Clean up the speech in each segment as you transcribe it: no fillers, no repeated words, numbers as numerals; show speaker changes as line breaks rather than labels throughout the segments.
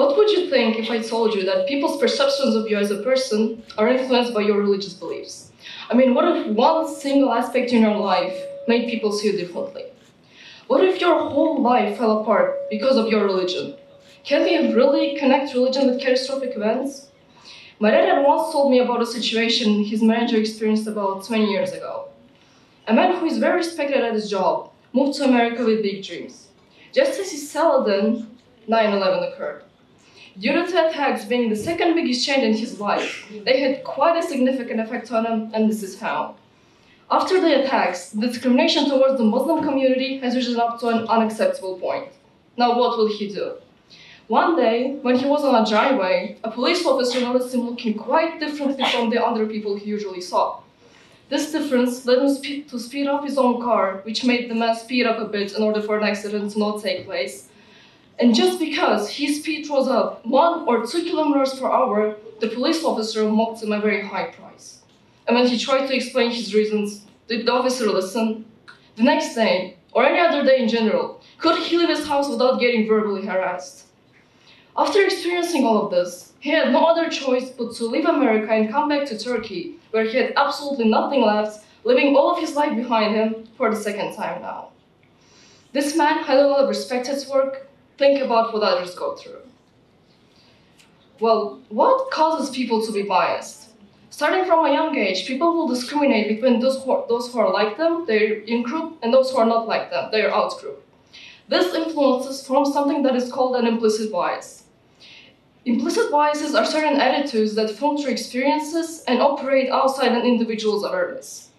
What would you think if I told you that people's perceptions of you as a person are influenced by your religious beliefs? I mean, what if one single aspect in your life made people see you differently? What if your whole life fell apart because of your religion? Can we really connect religion with catastrophic events? My dad had once told me about a situation his manager experienced about 20 years ago. A man who is very respected at his job moved to America with big dreams. Just as he settled in, 9/11 occurred. Due to the attacks being the second biggest change in his life, they had quite a significant effect on him, and this is how. After the attacks, the discrimination towards the Muslim community has risen up to an unacceptable point. Now what will he do? One day, when he was on a driveway, a police officer noticed him looking quite differently from the other people he usually saw. This difference led him to speed up his own car, which made the man speed up a bit in order for an accident to not take place. And just because his speed rose up 1 or 2 kilometers per hour, the police officer mocked him a very high price. And when he tried to explain his reasons, did the officer listen? The next day, or any other day in general, could he leave his house without getting verbally harassed? After experiencing all of this, he had no other choice but to leave America and come back to Turkey, where he had absolutely nothing left, leaving all of his life behind him for the second time now. This man had a lot of respect at work. Think about what others go through. Well, what causes people to be biased? Starting from a young age, people will discriminate between those who are like them, their in-group, and those who are not like them, their out-group. This influences form something that is called an implicit bias. Implicit biases are certain attitudes that form through experiences and operate outside an individual's awareness.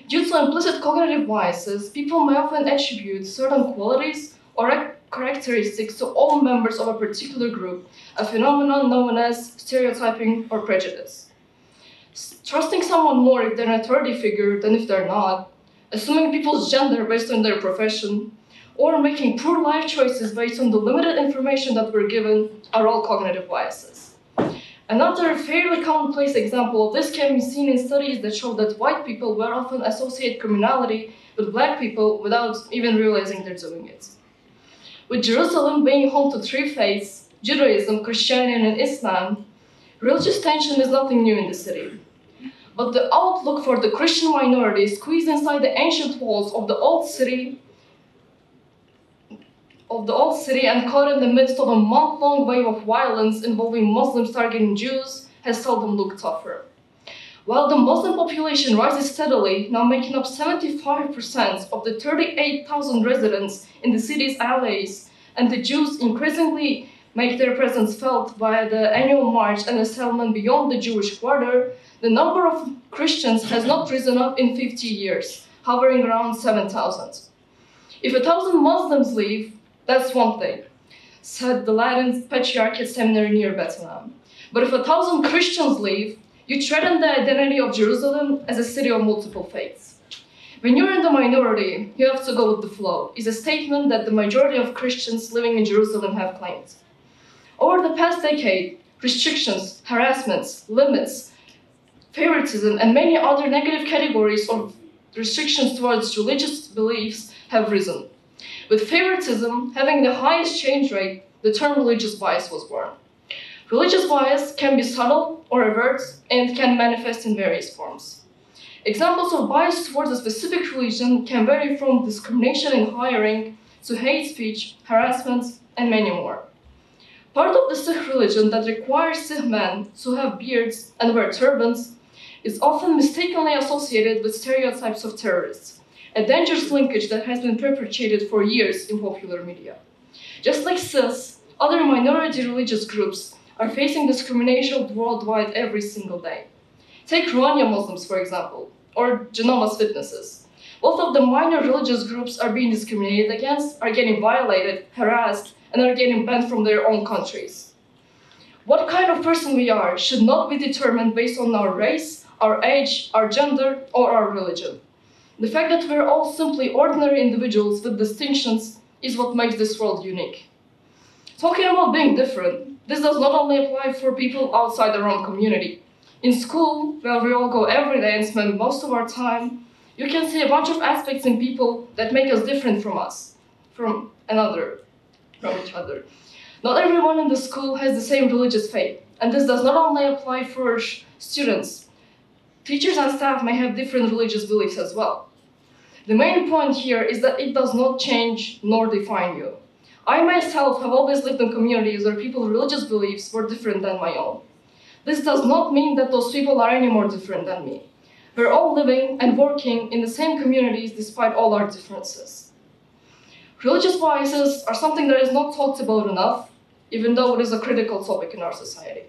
Due to implicit cognitive biases, people may often attribute certain qualities or characteristics to all members of a particular group, a phenomenon known as stereotyping or prejudice. Trusting someone more if they're an authority figure than if they're not, assuming people's gender based on their profession, or making poor life choices based on the limited information that we're given are all cognitive biases. Another fairly commonplace example of this can be seen in studies that show that white people will often associate criminality with black people without even realizing they're doing it. With Jerusalem being home to 3 faiths, Judaism, Christianity, and Islam, religious tension is nothing new in the city. But the outlook for the Christian minority squeezed inside the ancient walls of the old city and caught in the midst of a month-long wave of violence involving Muslims targeting Jews has seldom looked tougher. While the Muslim population rises steadily, now making up 75% of the 38,000 residents in the city's alleys, and the Jews increasingly make their presence felt via the annual march and the settlement beyond the Jewish quarter, the number of Christians has not risen up in 50 years, hovering around 7,000. If 1,000 Muslims leave, that's one thing, said the Latin Patriarchate Seminary near Bethlehem. But if 1,000 Christians leave, you threaten the identity of Jerusalem as a city of multiple faiths. When you're in the minority, you have to go with the flow, is a statement that the majority of Christians living in Jerusalem have claimed. Over the past decade, restrictions, harassments, limits, favoritism, and many other negative categories of restrictions towards religious beliefs have risen. With favoritism having the highest change rate, the term religious bias was born. Religious bias can be subtle or overt and can manifest in various forms. Examples of bias towards a specific religion can vary from discrimination in hiring to hate speech, harassment, and many more. Part of the Sikh religion that requires Sikh men to have beards and wear turbans is often mistakenly associated with stereotypes of terrorists, a dangerous linkage that has been perpetuated for years in popular media. Just like Sikhs, other minority religious groups are facing discrimination worldwide every single day. Take Rohingya Muslims, for example, or Jehovah's Witnesses. Both of the minor religious groups are being discriminated against, are getting violated, harassed, and are getting banned from their own countries. What kind of person we are should not be determined based on our race, our age, our gender, or our religion. The fact that we're all simply ordinary individuals with distinctions is what makes this world unique. Talking about being different, this does not only apply for people outside our own community. In school, where we all go every day and spend most of our time, you can see a bunch of aspects in people that make us different from each other. Not everyone in the school has the same religious faith, and this does not only apply for students. Teachers and staff may have different religious beliefs as well. The main point here is that it does not change nor define you. I myself have always lived in communities where people's religious beliefs were different than my own. This does not mean that those people are any more different than me. We're all living and working in the same communities despite all our differences. Religious biases are something that is not talked about enough, even though it is a critical topic in our society.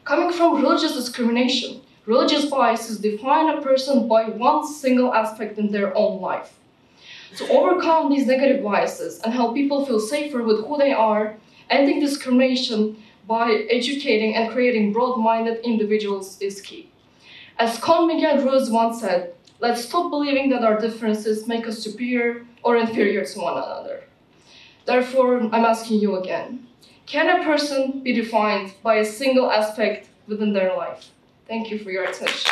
Coming from religious discrimination, religious biases define a person by one single aspect in their own life. To overcome these negative biases and help people feel safer with who they are, ending discrimination by educating and creating broad-minded individuals is key. As Con Miguel Ruiz once said, let's stop believing that our differences make us superior or inferior to one another. Therefore, I'm asking you again, can a person be defined by a single aspect within their life? Thank you for your attention.